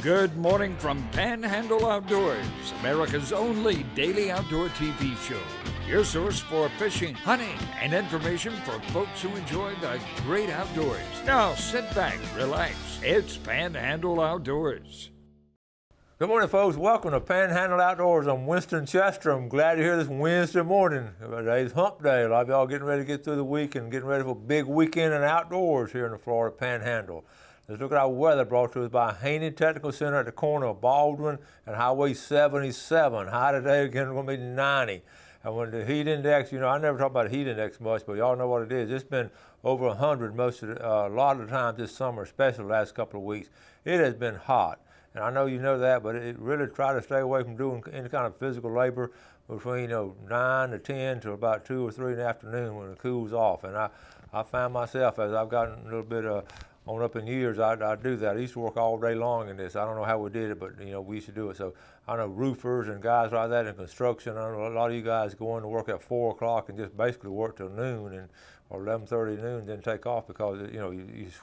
Good morning from Panhandle Outdoors, America's only daily outdoor TV show. Your source for fishing, hunting, and information for folks who enjoy the great outdoors. Now sit back, relax. It's Panhandle Outdoors. Good morning, folks. Welcome to Panhandle Outdoors. I'm Winston Chester. I'm glad you're here this Wednesday morning. Today's hump day. A lot of y'all getting ready to get through the week and getting ready for a big weekend in outdoors here in the Florida Panhandle. Let's look at our weather brought to us by Haney Technical Center at the corner of Baldwin and Highway 77. High today, again, going to be 90. And when the heat index, I never talk about heat index much, but y'all know what it is. It's been over 100 a lot of the time this summer, especially the last couple of weeks. It has been hot. And I know you know that, but it really try to stay away from doing any kind of physical labor between 9 to 10 to about 2 or 3 in the afternoon when it cools off. And I find myself, as I've gotten a little bit on up in years, I do that. I used to work all day long in this. I don't know how we did it, but we used to do it. So I know roofers and guys like that in construction. I know a lot of you guys go in to work at 4 o'clock and just basically work till noon or 11:30 noon, then take off because you're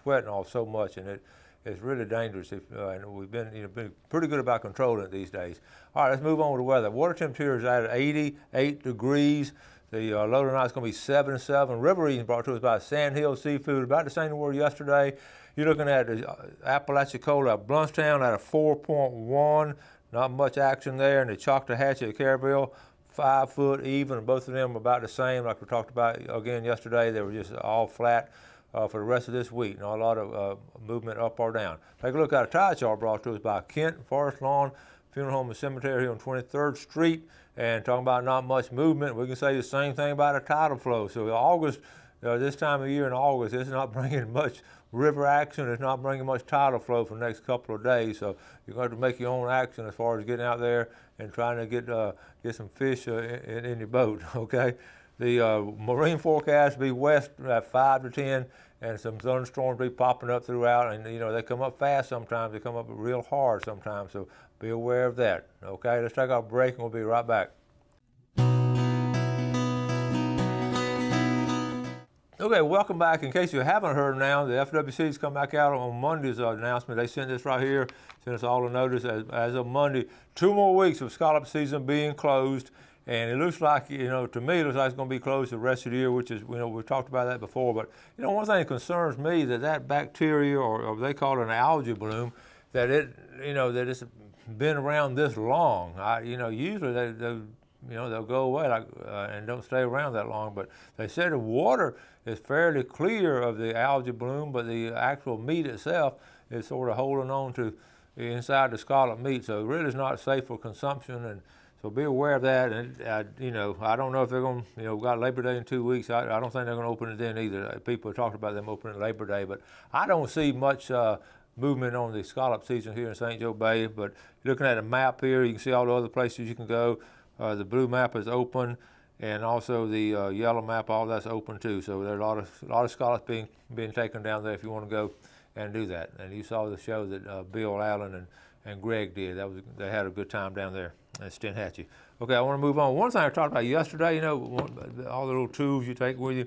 sweating off so much, and it's really dangerous. And we've been pretty good about controlling it these days. All right, let's move on to the weather. Water temperature is at 88 degrees. The low tonight is going to be 77. River reading brought to us by Sandhill Seafood, about the same as we were yesterday. You're looking at Apalachicola at Bluntstown at a 4.1. Not much action there. And the Choctawhatchee at Caryville, 5 foot even. Both of them are about the same, like we talked about again yesterday. They were just all flat for the rest of this week. Not a lot of movement up or down. Take a look at a tide chart brought to us by Kent Forest Lawn Funeral Home and Cemetery here on 23rd Street. And talking about not much movement, we can say the same thing about a tidal flow. So August, this time of year in August, it's not bringing much river action. It's not bringing much tidal flow for the next couple of days. So you're going to have to make your own action as far as getting out there and trying to get some fish in your boat, okay? The marine forecast will be west at 5 to 10, and some thunderstorms will be popping up throughout. And, they come up fast sometimes. They come up real hard sometimes. So be aware of that, okay? Let's take our break, and we'll be right back. Okay, welcome back. In case you haven't heard now, the FWC's come back out on Monday's announcement. They sent this right here, sent us all a notice as of Monday. 2 more weeks of scallop season being closed. And it looks like, to me, it looks like it's going to be closed the rest of the year, which is, we've talked about that before. But, one thing that concerns me that bacteria, or they call it an algae bloom, that that it's been around this long. Usually they'll go away and don't stay around that long. But they said the water is fairly clear of the algae bloom, but the actual meat itself is sort of holding on to inside the scallop meat. So it really is not safe for consumption. And so be aware of that. And, I don't know if they're going to, we've got Labor Day in 2 weeks. I don't think they're going to open it then either. People are talking about them opening Labor Day, but I don't see much movement on the scallop season here in St. Joe Bay. But looking at a map here, you can see all the other places you can go. The blue map is open, and also the yellow map, all that's open too. So there are a lot of scallops being taken down there if you want to go and do that. And you saw the show that Bill Allen and Greg did. They had a good time down there at Steinhatchee. Okay, I want to move on. One thing I talked about yesterday, all the little tools you take with you,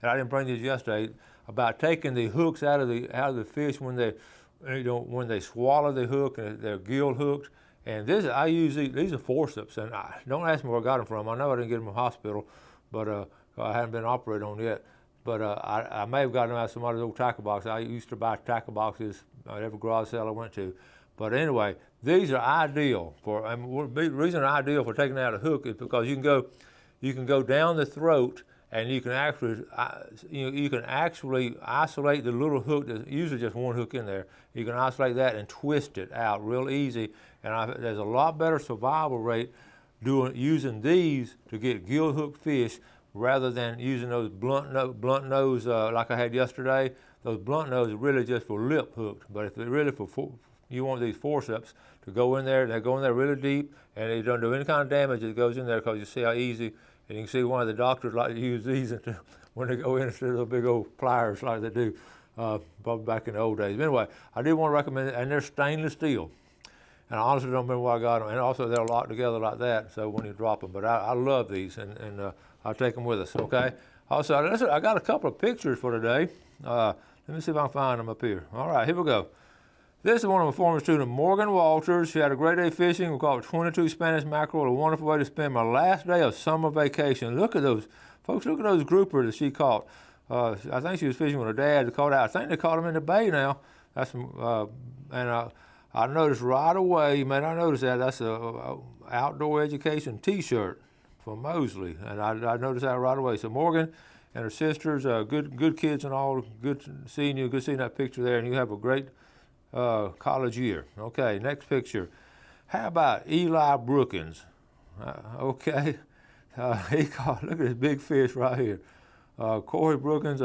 and I didn't bring these yesterday, about taking the hooks out of the fish when they swallow the hook and they're gill hooked. And I use these are forceps, and don't ask me where I got them from. I know I didn't get them from the hospital, but I haven't been operated on yet. But I may have gotten them out of some other old tackle boxes. I used to buy tackle boxes at every garage sale I went to. But anyway, these are ideal the reason they're ideal for taking out a hook is because you can go down the throat, and you can actually isolate the little hook. There's usually just one hook in there. You can isolate that and twist it out real easy. And there's a lot better survival rate using these to get gill hook fish rather than using those blunt nose like I had yesterday. Those blunt nose are really just for lip hooked. But if they're really you want these forceps to go in there, they go in there really deep, and they don't do any kind of damage that goes in there because you see how easy. And you can see one of the doctors like to use these when they go in instead of the big old pliers like they do probably back in the old days. But anyway, I did want to recommend it, and they're stainless steel. And I honestly don't remember where I got them. And also they'll lock together like that, so when you drop them. But I love these, and I'll take them with us, okay? Also, I got a couple of pictures for today. Let me see if I can find them up here. All right, here we go. This is one of my former students, Morgan Walters. She had a great day fishing. We caught 22 Spanish mackerel. A wonderful way to spend my last day of summer vacation. Look at those, folks, look at those groupers that she caught. I think she was fishing with her dad to caught out. I think they caught them in the bay now. That's I noticed right away, you may not notice that, that's a outdoor education t-shirt from Mosley. And I noticed that right away. So Morgan and her sisters, good kids and all, good seeing you, good seeing that picture there, and you have a great college year. Okay, next picture. How about Eli Brookins? Okay, he caught, look at this big fish right here. Corey Brookins,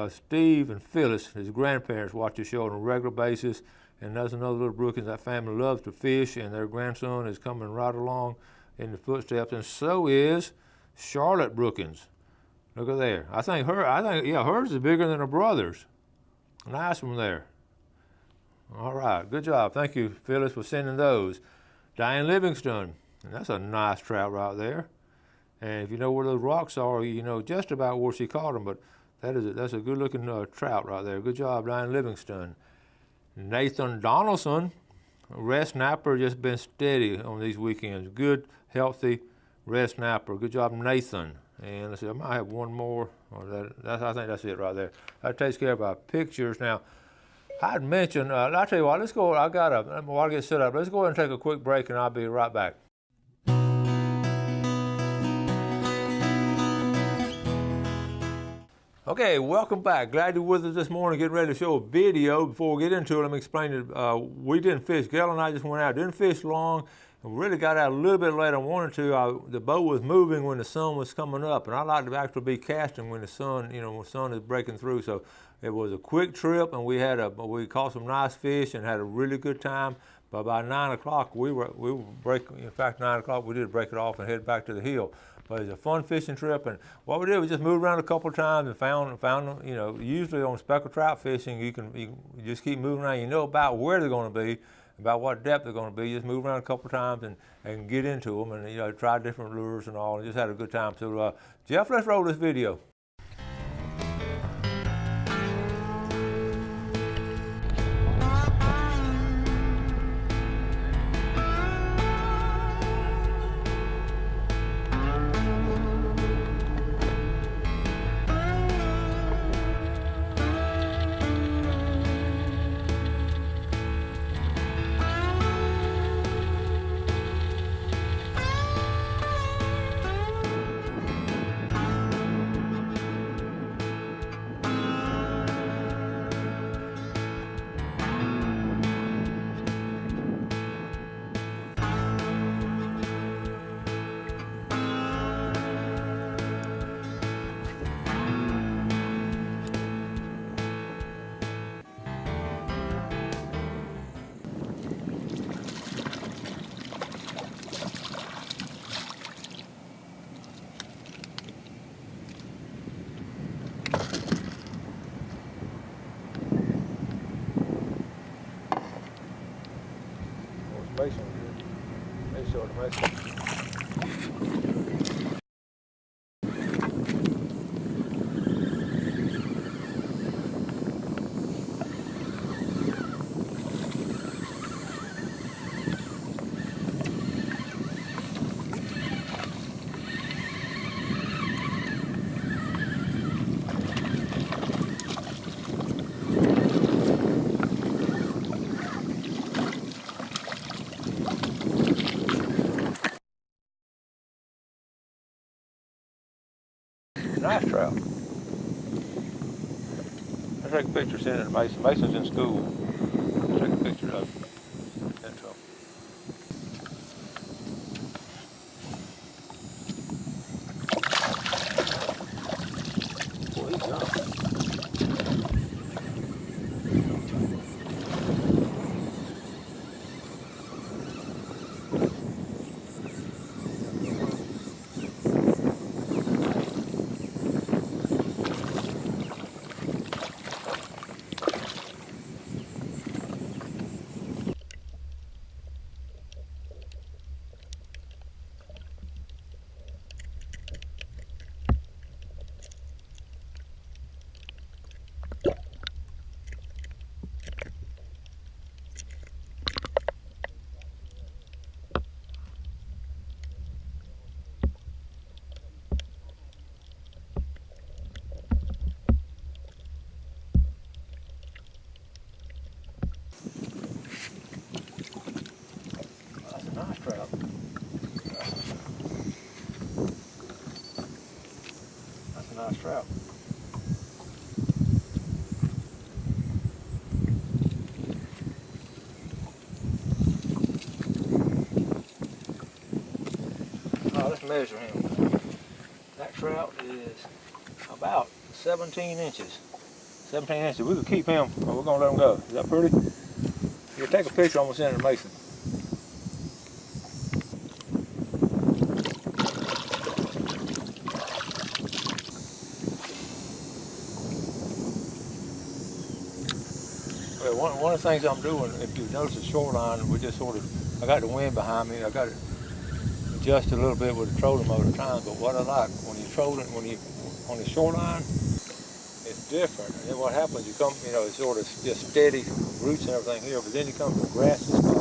Steve and Phyllis, his grandparents, watch the show on a regular basis, and there's another little Brookins. That family loves to fish, and their grandson is coming right along in the footsteps, and so is Charlotte Brookins. Look at there. I think hers is bigger than her brother's. Nice one there. All right, good job. Thank you, Phyllis, for sending those. Diane Livingston, and that's a nice trout right there. And if you know where those rocks are, you know just about where she caught them, but that's a good-looking trout right there. Good job, Diane Livingston. Nathan Donaldson, red snapper, just been steady on these weekends. Good, healthy red snapper. Good job, Nathan. And let's see, I might have one more. I think that's it right there. That takes care of our pictures. Now, I'd mentioned, I'll tell you what, let's go, while I get set up, let's go ahead and take a quick break, and I'll be right back. Okay, welcome back. Glad you're with us this morning, getting ready to show a video. Before we get into it, let me explain it. We didn't fish. Gail and I just went out, didn't fish long, and we really got out a little bit late. I wanted to. The boat was moving when the sun was coming up, and I like to actually be casting when the sun, when the sun is breaking through. So it was a quick trip, and we caught some nice fish and had a really good time. But by 9 o'clock, we were breaking. In fact, 9 o'clock we did break it off and head back to the hill. But it was a fun fishing trip, and what we did was just moved around a couple of times and found them. Usually on speckled trout fishing, you just keep moving around. You know about where they're going to be, about what depth they're going to be. You just move around a couple of times and get into them, and try different lures and all, and just had a good time. So Jeff, let's roll this video. Nice trout. Let's take a picture, send it to Mason. Mason's in school. Let's take a picture of him. Send it to him. Boy, he's young. trout. Let's measure him. That trout is about 17 inches. 17 inches. We could keep him, or we're gonna let him go. Is that pretty? You take a picture, I'm gonna send it to Mason. Well, one of the things I'm doing, if you notice the shoreline, we just sort of, I got the wind behind me, I got it adjusted a little bit with the trolling motor time, but what I like, when you're trolling, when you on the shoreline, it's different. And then what happens, you come, it's sort of just steady roots and everything here, but then you come to a grassy spot.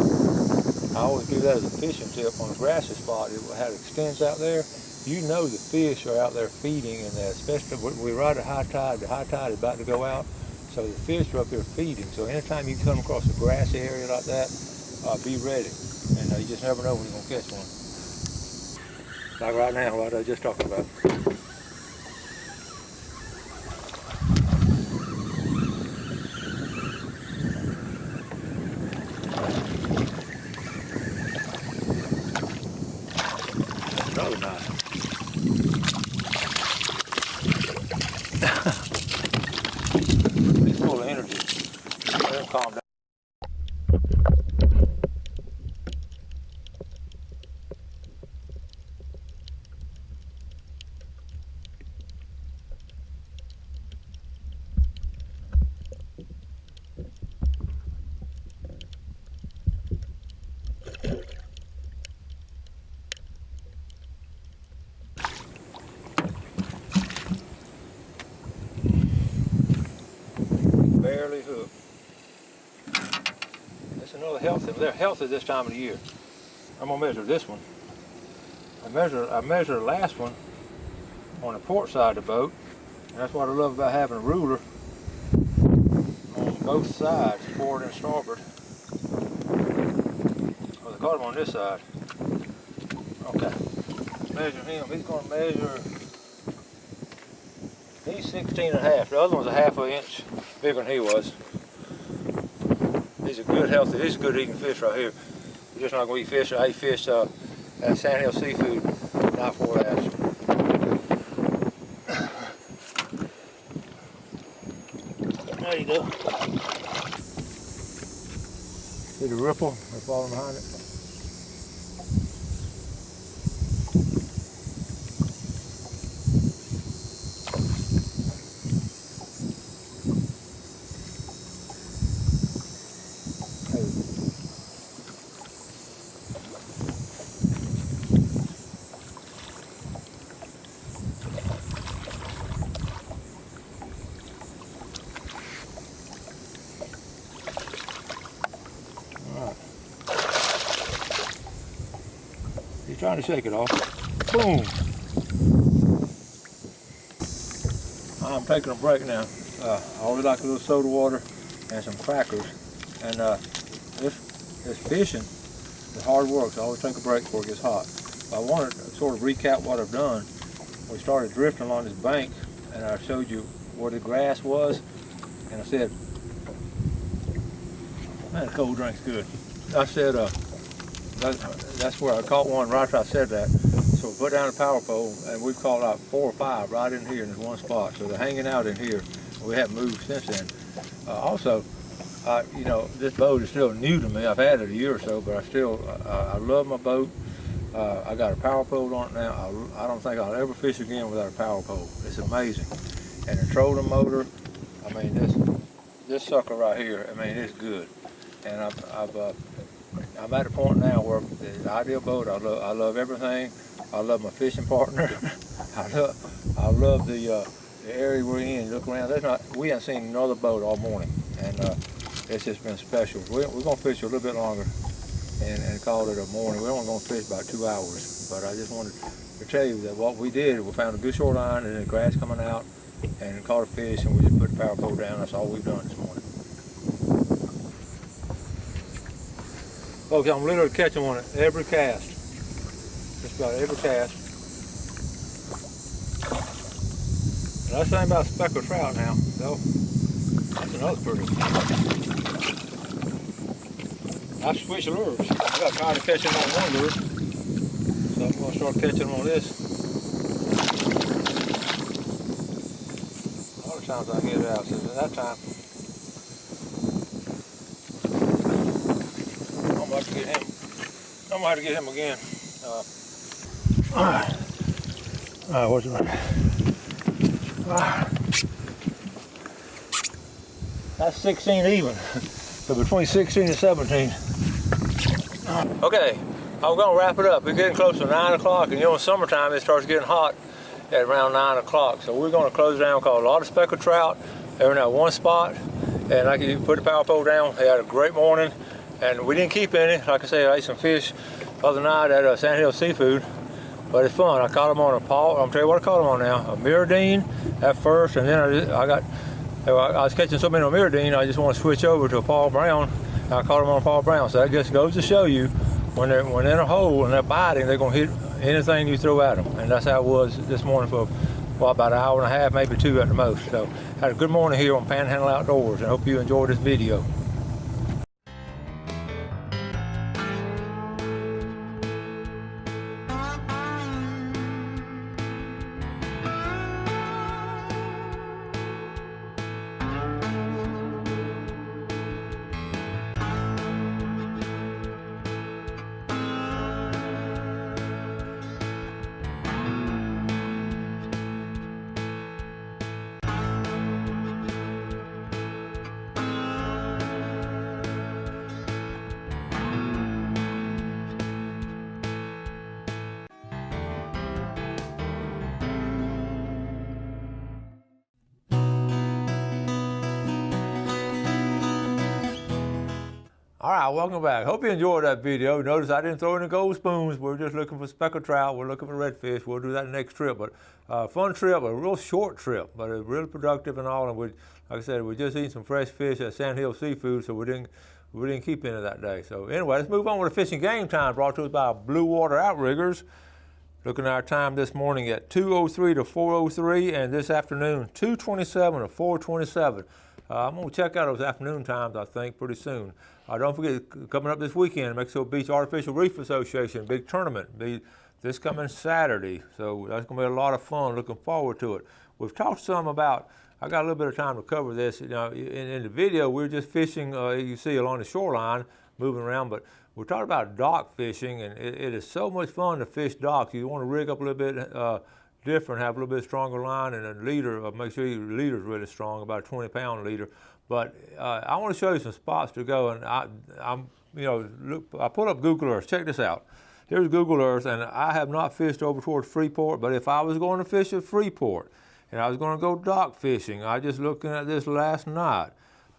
I always do that as a fishing tip. On a grassy spot, how it extends out there, you know the fish are out there feeding, and especially we're right at high tide. The high tide is about to go out, so the fish are up there feeding. So anytime you come across a grassy area like that, be ready. And you just never know when you're gonna catch one. Like right now, what I was just talking about. Another nice one. He's full of energy. Let him calm down. Barely hooked. That's another healthy. They're healthy this time of the year. I'm gonna measure this one. I measure the last one on the port side of the boat. And that's what I love about having a ruler on both sides, forward and starboard. Well, they caught him on this side. Okay. Measure him. He's gonna measure. He's 16 and a half. The other one's a half an inch bigger than he was. He's a good eating fish right here. We're just not going to eat fish. I ate fish at Panhandle Seafood night before last. There you go. See the ripple? They're falling behind it. He's trying to shake it off. Boom! I'm taking a break now. I always like a little soda water and some crackers. And this fishing is hard work, so I always take a break before it gets hot. But I want to sort of recap what I've done. We started drifting along this bank, and I showed you where the grass was, and I said, man, the cold drink's good. I said, that's where I caught one right after I said that. So we put down a power pole, and we've caught out 4 or 5 right in here in this one spot. So they're hanging out in here. We haven't moved since then. Also, this boat is still new to me. I've had it a year or so, but I love my boat. I got a power pole on it now. I don't think I'll ever fish again without a power pole. It's amazing. And the trolling motor, I mean, this sucker right here, I mean, it's good. And I'm at a point now where the ideal boat, I love everything. I love my fishing partner. I love the area we're in. Look around. We haven't seen another boat all morning, and it's just been special. We're gonna fish a little bit longer and call it a morning. We're only gonna fish about 2 hours, but I just wanted to tell you that what we did, we found a good shoreline and the grass coming out, and caught a fish, and we just put the power pole down. That's all we've done this morning. Folks, I'm literally catching one at every cast. Just about every cast. That's the thing about speckled trout now, though. That's another pretty one. I switched lures. I got tired of catching them on one lure, so I'm going to start catching them on this. A lot of times I get it out, so at that time, I'm about to get him. I'm going to have to get him again. All right, what's it? That's 16 even, so between 16 and 17. Okay, I'm gonna wrap it up. We're getting close to 9 o'clock, and you know in summertime it starts getting hot at around 9 o'clock. So we're gonna close down because a lot of speckled trout, they're in that one spot, and like you put the power pole down, they had a great morning, and we didn't keep any. Like I said, I ate some fish the other night at Sandhill Seafood, but it's fun. I caught them on a paw. I'm tell you what I caught them on now, a Mirrodine at first, and then I was catching so many on Mirrodine, I just want to switch over to a Paul Brown. And I caught them on a Paul Brown. So that just goes to show you, when they're in a hole and they're biting, they're going to hit anything you throw at them. And that's how it was this morning for, well, about an hour and a half, maybe 2 at the most. So had a good morning here on Panhandle Outdoors, and I hope you enjoyed this video. All right, welcome back. Hope you enjoyed that video. Notice I didn't throw any gold spoons. We're just looking for speckled trout. We're looking for redfish. We'll do that next trip. But fun trip, a real short trip, but it's really productive and all. And we, like I said, we just eating some fresh fish at Sandhill Seafood, so we didn't keep any that day. So anyway, let's move on with the fishing game time, brought to us by Blue Water Outriggers. Looking at our time this morning at 2:03 to 4:03, and this afternoon 2:27 to 4:27. I'm going to check out those afternoon times, I think, pretty soon. Don't forget, coming up this weekend, Mexico Beach Artificial Reef Association, big tournament, be this coming Saturday. So that's going to be a lot of fun. Looking forward to it. We've talked some about, I got a little bit of time to cover this. You know, in the video, we're just fishing, you see along the shoreline, moving around, but we're talking about dock fishing, and it is so much fun to fish docks. You want to rig up a little bit different, have a little bit stronger line, and a leader, make sure your leader's really strong, about a 20-pound leader. But I want to show you some spots to go, and I'm, you know, look, I put up Google Earth. Check this out. Here's Google Earth, and I have not fished over towards Freeport, but if I was going to fish at Freeport, and I was going to go dock fishing, I just looking at this last night,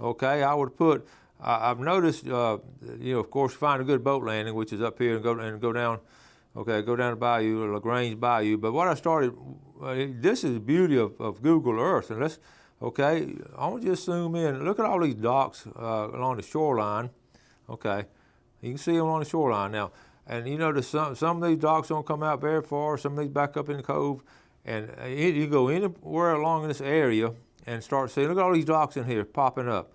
okay, I would put, I've noticed, you know, of course, find a good boat landing, which is up here, and go down, okay, go down the bayou, LaGrange Bayou. But what I started, this is the beauty of Google Earth, and let's, okay, I want you to zoom in. Look at all these docks along the shoreline. Okay, you can see them on the shoreline now. And you notice some of these docks don't come out very far. Some of these back up in the cove. And you go anywhere along this area and start seeing. Look at all these docks in here popping up.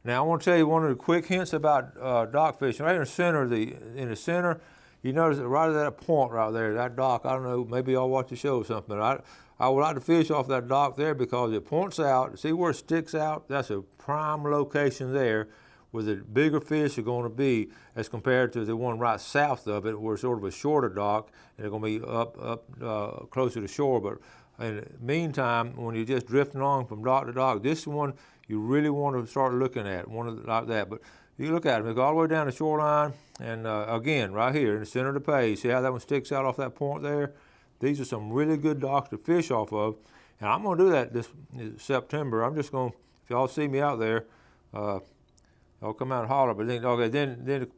Now I want to tell you one of the quick hints about dock fishing. Right in the center, you notice right at that point right there, that dock. I don't know, maybe y'all watch the show or something. But I would like to fish off that dock there because it points out. See where it sticks out? That's a prime location there where the bigger fish are going to be as compared to the one right south of it, where it's sort of a shorter dock, and they're going to be up closer to shore. But in the meantime, when you're just drifting along from dock to dock, this one you really want to start looking at, one like that. But you look at them, they go all the way down the shoreline, and again, right here in the center of the page, see how that one sticks out off that point there? These are some really good docks to fish off of, and I'm going to do that this September. I'm just going to, if y'all see me out there, I'll come out and holler. But then,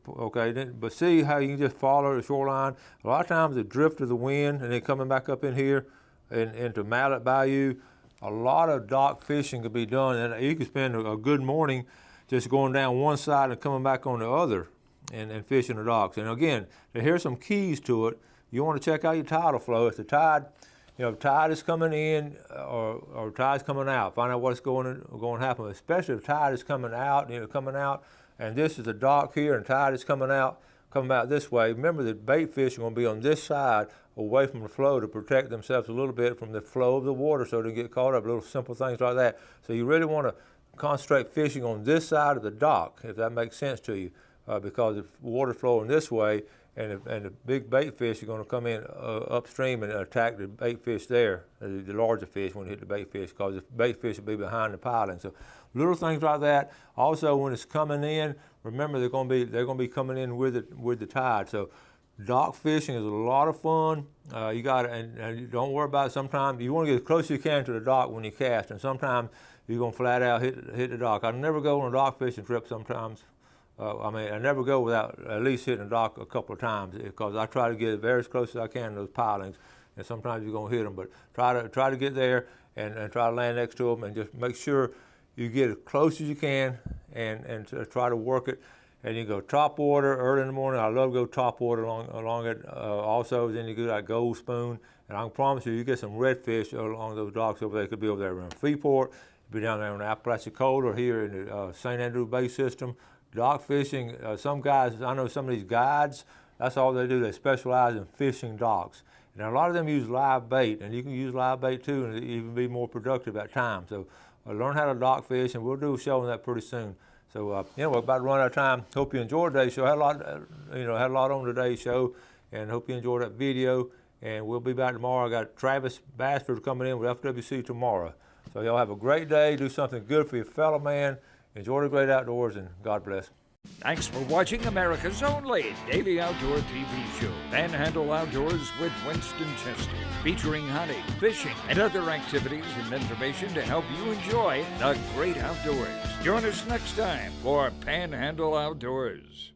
okay, but see how you can just follow the shoreline. A lot of times the drift of the wind, and then coming back up in here into Mallet Bayou, a lot of dock fishing could be done, and you could spend a good morning just going down one side and coming back on the other, and fishing the docks. And again, here's some keys to it. You want to check out your tidal flow. If the tide tide is coming in or tide's coming out. Find out what's going to happen, especially if tide is coming out, and this is the dock here, and tide is coming out this way. Remember that bait fish are going to be on this side, away from the flow, to protect themselves a little bit from the flow of the water, so they get caught up. Little simple things like that. So you really want to concentrate fishing on this side of the dock, if that makes sense to you, because if water flowing this way, and the big bait fish are going to come in upstream and attack the bait fish there, the larger fish when they hit the bait fish, because the bait fish will be behind the piling. So little things like that. Also, when it's coming in, remember they're going to be coming in with the tide. So dock fishing is a lot of fun. You got and don't worry about it. Sometimes you want to get as close as you can to the dock when you cast, and sometimes you're going to flat out hit the dock. I never go on a dock fishing trip sometimes. I never go without at least hitting the dock a couple of times, because I try to get very as close as I can to those pilings, and sometimes you're going to hit them. But try to get there and try to land next to them, and just make sure you get as close as you can and try to work it. And you go top water early in the morning. I love to go top water along it. Also, then you go that gold spoon, and I can promise you get some redfish along those docks over there. It could be over there around Freeport, be down there on the Apalachicola, or here in the St. Andrew Bay system. Dock fishing, some guys, I know some of these guides, that's all they do. They specialize in fishing docks. Now, a lot of them use live bait, and you can use live bait too, and even be more productive at times. So learn how to dock fish, and we'll do a show on that pretty soon. So, we're about to run out of time. Hope you enjoyed today's show. Had a lot on today's show, and hope you enjoyed that video. And we'll be back tomorrow. I got Travis Bassford coming in with FWC tomorrow. So y'all have a great day. Do something good for your fellow man. Enjoy the great outdoors, and God bless. Thanks for watching America's only daily outdoor TV show, Panhandle Outdoors with Winston Chester, featuring hunting, fishing, and other activities and information to help you enjoy the great outdoors. Join us next time for Panhandle Outdoors.